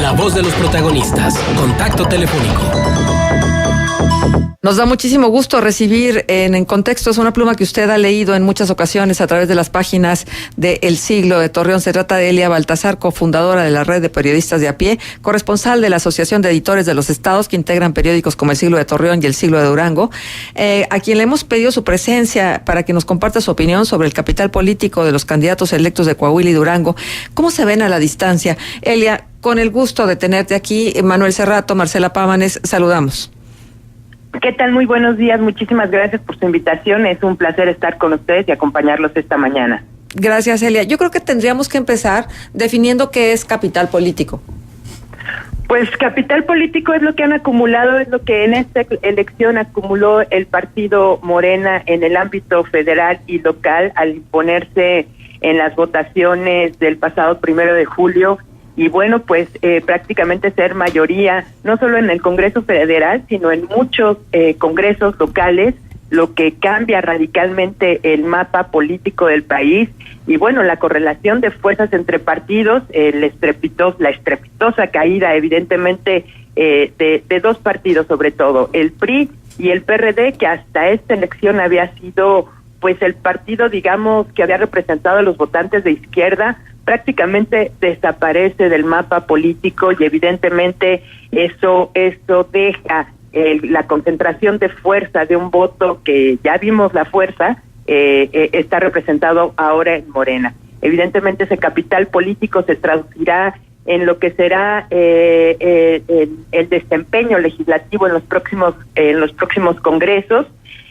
La voz de los protagonistas. Contacto telefónico. Nos da muchísimo gusto recibir en Contexto. Es una pluma que usted ha leído en muchas ocasiones a través de las páginas de El Siglo de Torreón. Se trata de Elia Baltazar, cofundadora de la Red de Periodistas de a Pie, corresponsal de la Asociación de Editores de los Estados, que integran periódicos como El Siglo de Torreón y El Siglo de Durango, a quien le hemos pedido su presencia para que nos comparta su opinión sobre el capital político de los candidatos electos de Coahuila y Durango. ¿Cómo se ven a la distancia? Elia, con el gusto de tenerte aquí. Manuel Cerrato, Marcela Pámanes, saludamos. ¿Qué tal? Muy buenos días. Muchísimas gracias por su invitación. Es un placer estar con ustedes y acompañarlos esta mañana. Gracias, Elia. Yo creo que tendríamos que empezar definiendo qué es capital político. Pues capital político es lo que han acumulado, es lo que en esta elección acumuló el partido Morena en el ámbito federal y local al imponerse en las votaciones del pasado 1 de julio. Y bueno, pues prácticamente ser mayoría, no solo en el Congreso Federal, sino en muchos congresos locales, lo que cambia radicalmente el mapa político del país. Y bueno, la correlación de fuerzas entre partidos, la estrepitosa caída evidentemente de dos partidos sobre todo, el PRI y el PRD, que hasta esta elección había sido pues el partido, digamos, que había representado a los votantes de izquierda, prácticamente desaparece del mapa político y evidentemente eso deja la concentración de fuerza de un voto que ya vimos la fuerza, está representado ahora en Morena. Evidentemente ese capital político se traducirá en lo que será el desempeño legislativo en los próximos congresos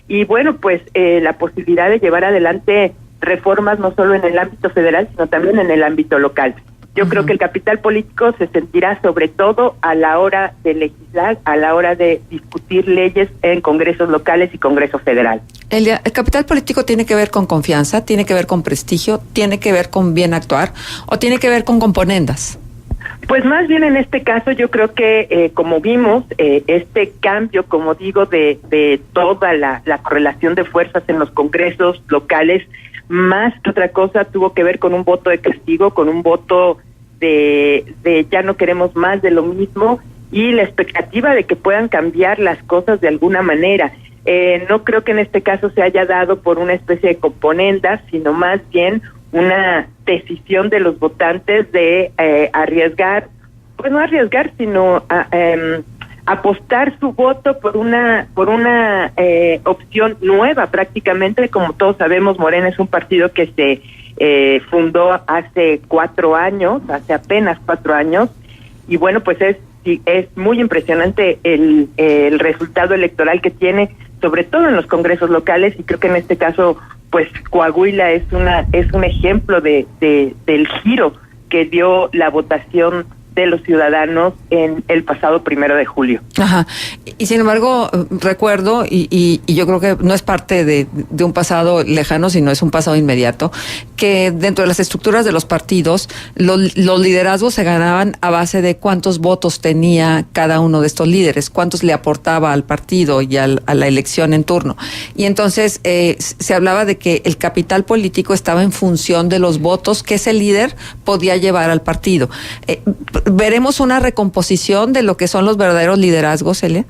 y bueno, pues la posibilidad de llevar adelante reformas no solo en el ámbito federal, sino también en el ámbito local. Yo creo que el capital político se sentirá sobre todo a la hora de legislar, a la hora de discutir leyes en congresos locales y Congreso Federal. Elia, ¿el capital político tiene que ver con confianza, tiene que ver con prestigio, tiene que ver con bien actuar o tiene que ver con componendas? Pues más bien en este caso yo creo que como vimos, este cambio, como digo, de toda la correlación de fuerzas en los congresos locales, más que otra cosa tuvo que ver con un voto de castigo, con un voto de ya no queremos más de lo mismo y la expectativa de que puedan cambiar las cosas de alguna manera. No creo que en este caso se haya dado por una especie de componendas, sino más bien una decisión de los votantes de arriesgar, pues no arriesgar, sino apostar su voto por una opción nueva prácticamente. Como todos sabemos, Morena es un partido que se fundó hace apenas 4 años, y bueno, pues es muy impresionante el resultado electoral que tiene, sobre todo en los congresos locales, y creo que en este caso pues Coahuila es un ejemplo del giro que dio la votación de los ciudadanos en el pasado 1 de julio. Ajá. Y sin embargo, recuerdo, y yo creo que no es parte de un pasado lejano, sino es un pasado inmediato, que dentro de las estructuras de los partidos, los liderazgos se ganaban a base de cuántos votos tenía cada uno de estos líderes, cuántos le aportaba al partido y a la elección en turno. Y entonces se hablaba de que el capital político estaba en función de los votos que ese líder podía llevar al partido. ¿Veremos una recomposición de lo que son los verdaderos liderazgos, Elia?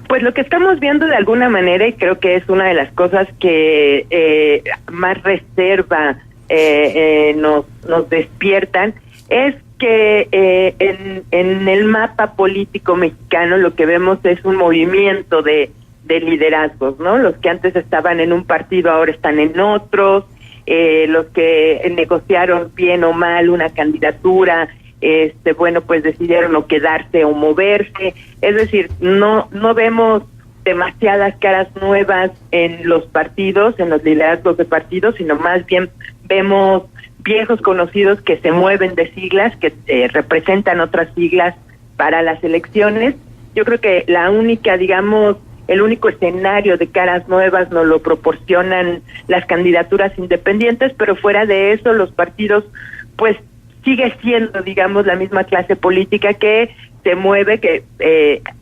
Pues lo que estamos viendo de alguna manera, y creo que es una de las cosas que más reserva nos despiertan, es que en el mapa político mexicano lo que vemos es un movimiento de liderazgos, ¿no? Los que antes estaban en un partido ahora están en otros, los que negociaron bien o mal una candidatura, bueno, pues decidieron o quedarse o moverse. Es decir, no vemos demasiadas caras nuevas en los partidos, en los liderazgos de partidos, sino más bien vemos viejos conocidos que se mueven de siglas, que representan otras siglas para las elecciones. Yo creo que el único escenario de caras nuevas nos lo proporcionan las candidaturas independientes, pero fuera de eso los partidos pues sigue siendo, digamos, la misma clase política que se mueve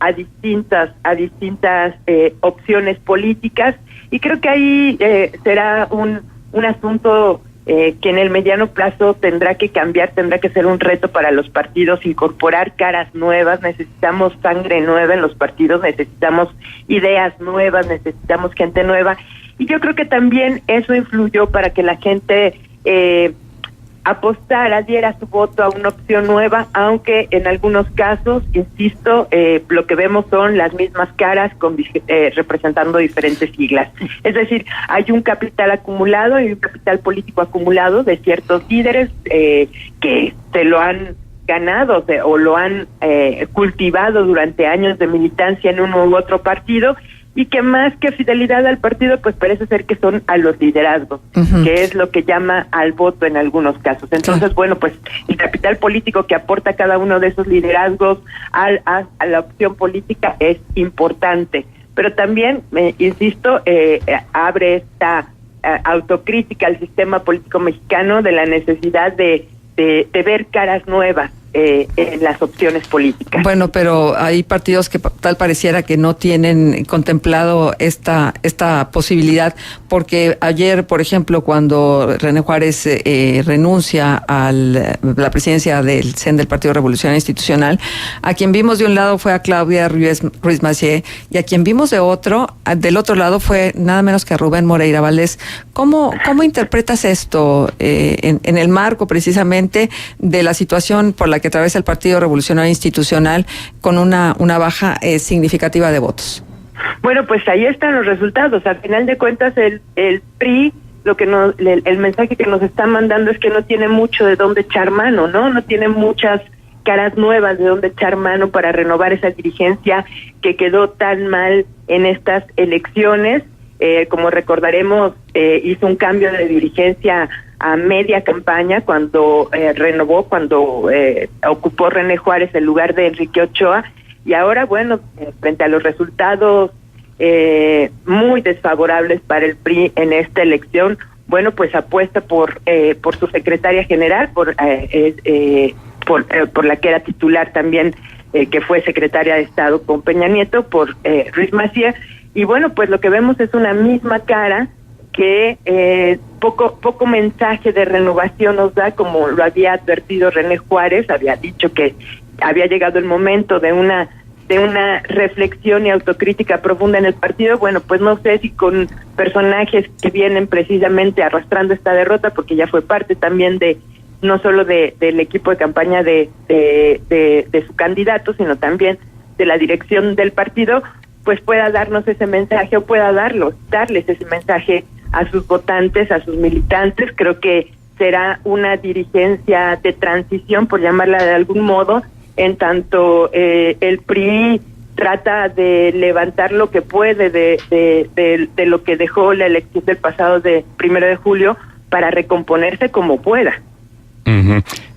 a distintas opciones políticas, y creo que ahí será un asunto que en el mediano plazo tendrá que cambiar, tendrá que ser un reto para los partidos, incorporar caras nuevas, necesitamos sangre nueva en los partidos, necesitamos ideas nuevas, necesitamos gente nueva, y yo creo que también eso influyó para que la gente apostara, diera su voto a una opción nueva, aunque en algunos casos, insisto, lo que vemos son las mismas caras representando diferentes siglas. Es decir, hay un capital acumulado y un capital político acumulado de ciertos líderes que se lo han ganado o lo han cultivado durante años de militancia en uno u otro partido, y que más que fidelidad al partido, pues parece ser que son a los liderazgos, que es lo que llama al voto en algunos casos. Entonces, bueno, pues el capital político que aporta cada uno de esos liderazgos a la opción política es importante, pero también, insisto, abre esta autocrítica al sistema político mexicano de la necesidad de ver caras nuevas en las opciones políticas. Bueno, pero hay partidos que tal pareciera que no tienen contemplado esta posibilidad, porque ayer, por ejemplo, cuando René Juárez renuncia a la presidencia del CEN, del Partido Revolucionario Institucional, a quien vimos de un lado fue a Claudia Ruiz Massieu, y a quien vimos del otro lado fue nada menos que a Rubén Moreira Valdés. ¿Cómo interpretas esto en el marco precisamente de la situación por la que atraviesa el Partido Revolucionario Institucional con una baja significativa de votos? Bueno, pues ahí están los resultados. Al final de cuentas, el PRI, el mensaje que nos está mandando es que no tiene mucho de dónde echar mano, no tiene muchas caras nuevas de dónde echar mano para renovar esa dirigencia que quedó tan mal en estas elecciones. Como recordaremos, hizo un cambio de dirigencia a media campaña cuando renovó, cuando ocupó René Juárez el lugar de Enrique Ochoa, y ahora, bueno, frente a los resultados muy desfavorables para el PRI en esta elección, bueno, pues apuesta por su secretaria general, por la que era titular también, que fue secretaria de Estado con Peña Nieto, por Ruiz Massieu. Y bueno, pues lo que vemos es una misma cara que poco mensaje de renovación nos da, como lo había advertido René Juárez. Había dicho que había llegado el momento de una reflexión y autocrítica profunda en el partido. Bueno, pues no sé si con personajes que vienen precisamente arrastrando esta derrota, porque ya fue parte también no solo del equipo de campaña de su candidato, sino también de la dirección del partido, pues pueda darnos ese mensaje, o pueda darles ese mensaje a sus votantes, a sus militantes. Creo que será una dirigencia de transición, por llamarla de algún modo, en tanto el PRI trata de levantar lo que puede de lo que dejó la elección del pasado de 1 de julio para recomponerse como pueda.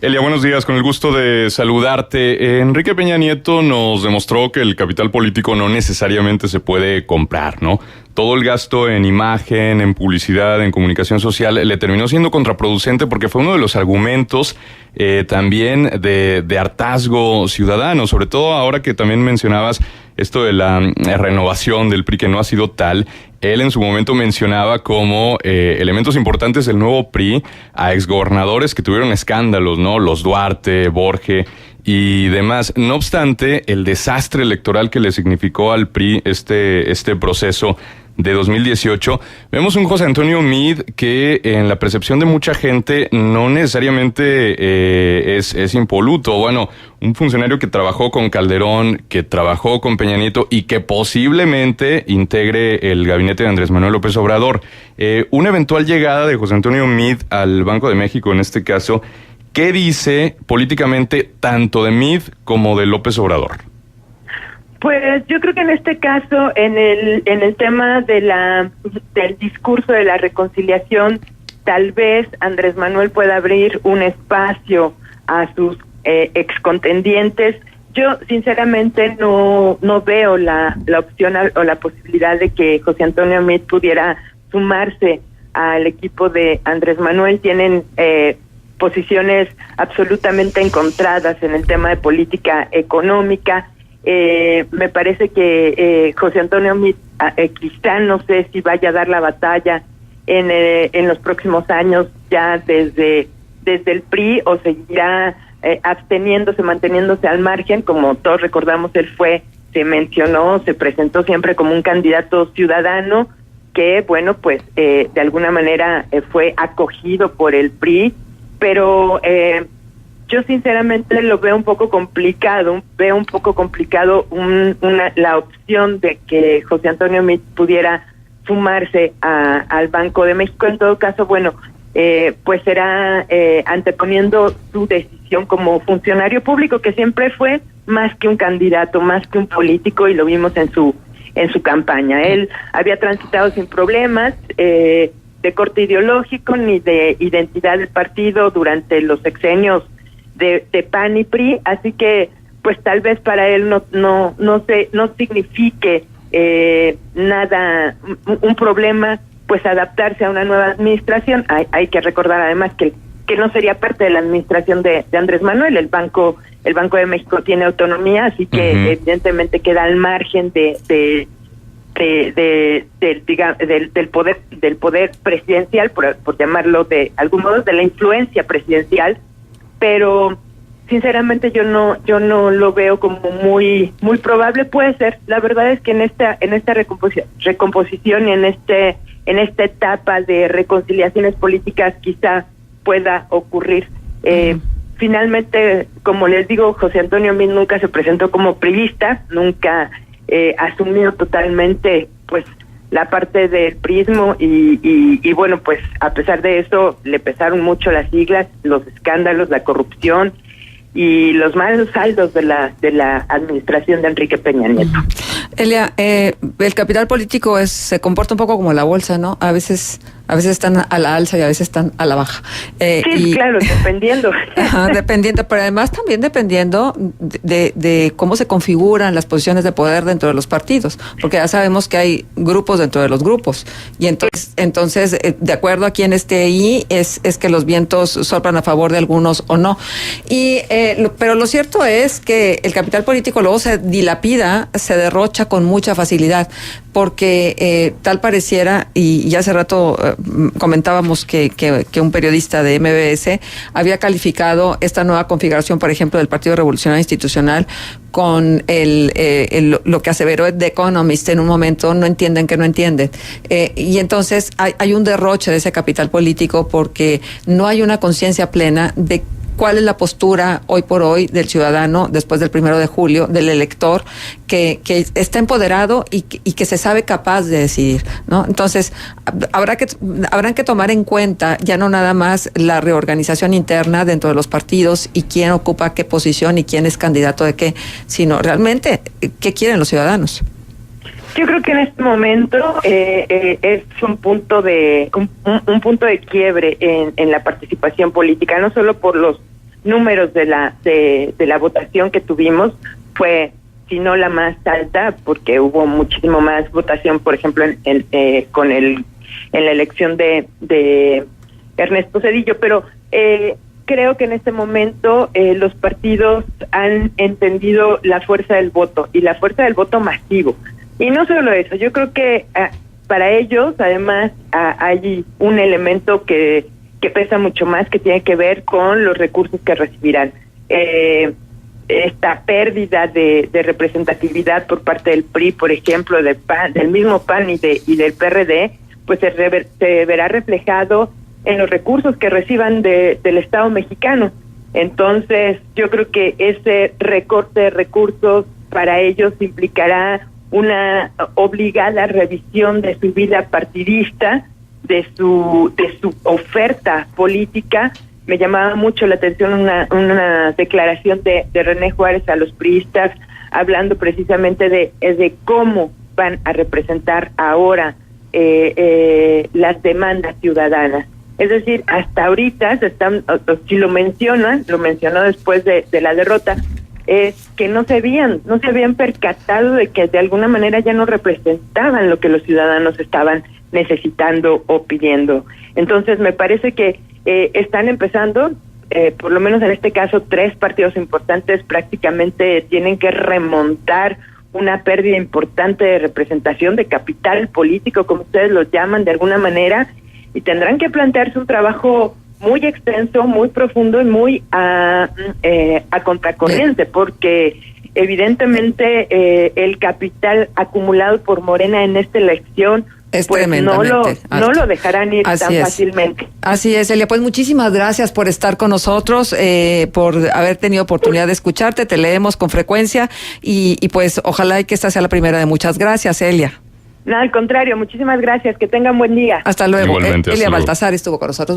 Elia, buenos días, con el gusto de saludarte. Enrique Peña Nieto nos demostró que el capital político no necesariamente se puede comprar, ¿no? Todo el gasto en imagen, en publicidad, en comunicación social le terminó siendo contraproducente, porque fue uno de los argumentos también de hartazgo ciudadano, sobre todo ahora que también mencionabas esto de la renovación del PRI, que no ha sido tal. Él en su momento mencionaba como elementos importantes del nuevo PRI a exgobernadores que tuvieron escándalos, ¿no? Los Duarte, Borge y demás. No obstante, el desastre electoral que le significó al PRI este proceso de 2018, vemos un José Antonio Meade que en la percepción de mucha gente no necesariamente es impoluto. Bueno, un funcionario que trabajó con Calderón, que trabajó con Peña Nieto y que posiblemente integre el gabinete de Andrés Manuel López Obrador. Una eventual llegada de José Antonio Meade al Banco de México, en este caso, ¿qué dice políticamente tanto de Meade como de López Obrador? Pues yo creo que en este caso, en el tema del discurso de la reconciliación, tal vez Andrés Manuel pueda abrir un espacio a sus excontendientes. Yo sinceramente no veo la opción o la posibilidad de que José Antonio Meade pudiera sumarse al equipo de Andrés Manuel. Tienen posiciones absolutamente encontradas en el tema de política económica. Me parece que José Antonio Meade, quizá no sé si vaya a dar la batalla en los próximos años ya desde el PRI, o seguirá absteniéndose, manteniéndose al margen? Como todos recordamos, él se presentó siempre como un candidato ciudadano que, bueno, pues de alguna manera fue acogido por el PRI, pero yo sinceramente lo veo un poco complicado, la opción de que José Antonio Meade pudiera sumarse al Banco de México. En todo caso, bueno, pues será anteponiendo su decisión como funcionario público, que siempre fue más que un candidato, más que un político, y lo vimos en su campaña. Él había transitado sin problemas de corte ideológico ni de identidad del partido durante los sexenios de PAN y PRI, así que pues tal vez para él no signifique nada, un problema, pues adaptarse a una nueva administración. Hay que recordar además que no sería parte de la administración de Andrés Manuel. El Banco de México tiene autonomía, así que evidentemente queda al margen del poder presidencial, por llamarlo de algún modo, de la influencia presidencial, pero sinceramente yo no lo veo como muy probable. Puede ser, la verdad es que en esta recomposición y en esta etapa de reconciliaciones políticas quizá pueda ocurrir. Finalmente, como les digo, José Antonio Meade nunca se presentó como priista, nunca asumió totalmente pues la parte del priismo, y bueno, pues a pesar de eso le pesaron mucho las siglas, los escándalos, la corrupción y los malos saldos de la administración de Enrique Peña Nieto. Elia, el capital político se comporta un poco como la bolsa, ¿no? A veces están a la alza y a veces están a la baja. Sí, claro, dependiendo. Dependiendo, pero además también dependiendo de cómo se configuran las posiciones de poder dentro de los partidos, porque ya sabemos que hay grupos dentro de los grupos, y entonces de acuerdo a quién esté ahí, es que los vientos soplan a favor de algunos o no. Pero lo cierto es que el capital político luego se dilapida, se derrocha con mucha facilidad, porque tal pareciera, y ya hace rato comentábamos que un periodista de MBS había calificado esta nueva configuración, por ejemplo, del Partido Revolucionario Institucional con lo que aseveró The Economist en un momento: no entienden que no entienden. Y entonces hay un derroche de ese capital político, porque no hay una conciencia plena de cuál es la postura hoy por hoy del ciudadano después del 1 de julio, del elector, que está empoderado y que se sabe capaz de decidir, ¿no? Entonces, habrán que tomar en cuenta ya no nada más la reorganización interna dentro de los partidos y quién ocupa qué posición y quién es candidato de qué, sino realmente qué quieren los ciudadanos. Yo creo que en este momento es un punto de quiebre en la participación política, no solo por los números de la votación que tuvimos, fue sino la más alta, porque hubo muchísimo más votación, por ejemplo, en la elección de Ernesto Zedillo, pero creo que en este momento los partidos han entendido la fuerza del voto, y la fuerza del voto masivo. Y no solo eso, yo creo que para ellos además hay un elemento que pesa mucho más, que tiene que ver con los recursos que recibirán. Esta pérdida de representatividad por parte del PRI, por ejemplo, del mismo PAN y del PRD, pues se verá reflejado en los recursos que reciban del Estado mexicano. Entonces, yo creo que ese recorte de recursos para ellos implicará una obligada revisión de su vida partidista, de su oferta política. Me llamaba mucho la atención una declaración de René Juárez a los priistas, hablando precisamente de cómo van a representar ahora las demandas ciudadanas. Es decir, hasta ahorita si lo mencionó después de la derrota, es que no se habían percatado de que de alguna manera ya no representaban lo que los ciudadanos estaban necesitando o pidiendo. Entonces me parece que están empezando, por lo menos en este caso, 3 partidos importantes prácticamente tienen que remontar una pérdida importante de representación, de capital político, como ustedes lo llaman de alguna manera, y tendrán que plantearse un trabajo muy extenso, muy profundo y muy a contracorriente, porque evidentemente el capital acumulado por Morena en esta elección es pues no lo dejarán ir tan fácilmente. Así es, Elia. Pues muchísimas gracias por estar con nosotros, por haber tenido oportunidad de escucharte. Te leemos con frecuencia y pues ojalá que esta sea la primera de muchas. Gracias, Elia. No, al contrario, muchísimas gracias. Que tengan buen día. Hasta luego. Igualmente, Elia hasta luego. Baltasar estuvo con nosotros.